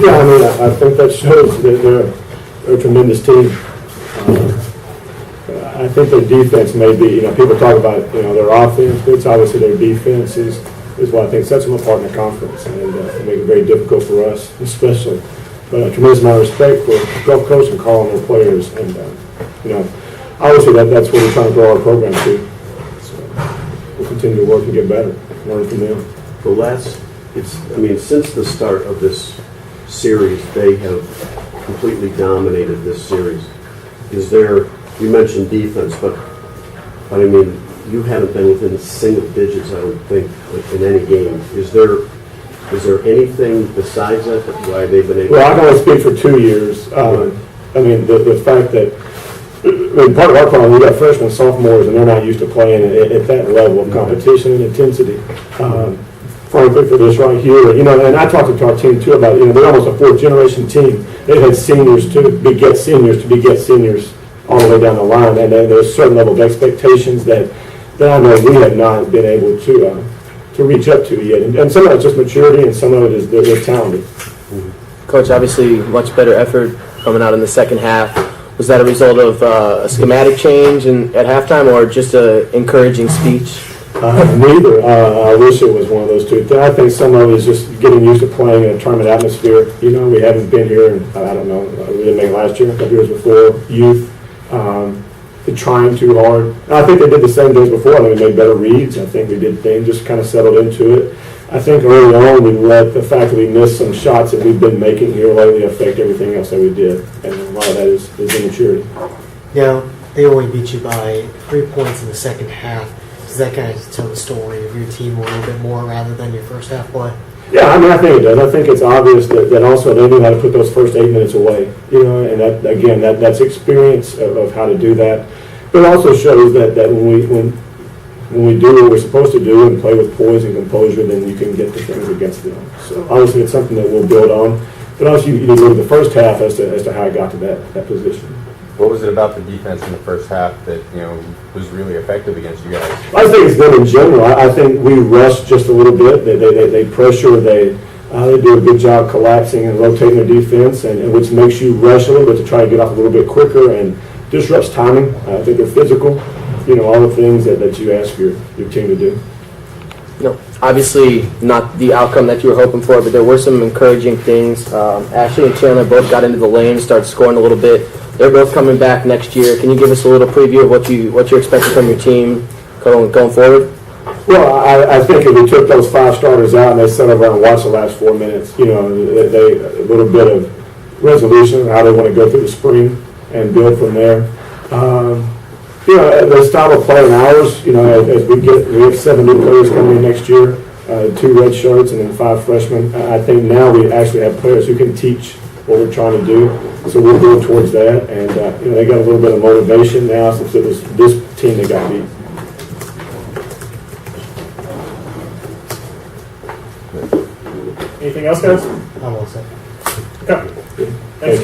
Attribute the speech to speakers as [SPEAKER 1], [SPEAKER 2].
[SPEAKER 1] Yeah, I mean, I think that shows that they're a tremendous team. I think their defense may be, people talk about, their offense, but it's obviously their defense is what I think sets them apart in the conference and make it very difficult for us, especially. But a tremendous amount of respect for Gulf Coast and calling their players. And, obviously that's what we're trying to grow our program to. So we'll continue to work and get better, learn from them.
[SPEAKER 2] Since the start of this series, they have completely dominated this series. You mentioned defense, but you haven't been within single digits, I don't think, in any game. Is there anything besides that why they've been able?
[SPEAKER 1] Well, I can only speak for 2 years. The fact that part of our problem, we got freshmen and sophomores, and they're not used to playing at that level of competition and intensity. Frankly, for this right here, and I talked to our team too about, they're almost a fourth-generation team. They've had seniors to beget seniors all the way down the line, and there's a certain level of expectations that I know we have not been able to reach up to yet. And some of it's just maturity, and some of it is they're talented.
[SPEAKER 3] Coach, obviously much better effort coming out in the second half. Was that a result of a schematic change at halftime or just an encouraging speech?
[SPEAKER 1] Neither. I wish it was one of those two. I think some of it is just getting used to playing in a tournament atmosphere. We haven't been here, and I don't know, we didn't make it last year, a couple years before, youth. They're trying too hard. And I think they did the same days before. I think we made better reads. I think we did things, just kind of settled into it. I think early on we let the fact that we missed some shots that we've been making here lately affect everything else that we did. And a lot of that is immaturity.
[SPEAKER 4] Yeah, they only beat you by 3 points in the second half. Does that kind of tell the story of your team a little bit more rather than your first half play?
[SPEAKER 1] Yeah, I think it does. I think it's obvious that also they knew how to put those first 8 minutes away. And that, again, that's experience of how to do that. But it also shows that when we do what we're supposed to do and play with poise and composure, then you can get the things against them. So obviously it's something that we'll build on. But also you look at the first half as to how I got to that position.
[SPEAKER 5] What was it about the defense in the first half that was really effective against you guys?
[SPEAKER 1] I think it's them in general. I think we rushed just a little bit. They pressure. They do a good job collapsing and rotating their defense, and which makes you rush a little bit to try to get off a little bit quicker and disrupts timing. I think they're physical. All the things that you ask your team to do.
[SPEAKER 3] Obviously not the outcome that you were hoping for, but there were some encouraging things. Ashley and Chandler both got into the lane, started scoring a little bit. They're both coming back next year. Can you give us a little preview of what you're expecting from your team going forward?
[SPEAKER 1] Well, I think if we took those 5 starters out and they sat over and watched the last 4 minutes, they a little bit of resolution, how they want to go through the spring and build from there. The style of play in ours, as we have 7 new players coming in next year, 2 red shirts and then 5 freshmen. I think now we actually have players who can teach what we're trying to do. So we're going towards that, and they got a little bit of motivation now since it was this team that got beat.
[SPEAKER 6] Anything else, guys?
[SPEAKER 4] I will say.
[SPEAKER 6] Okay. Thanks.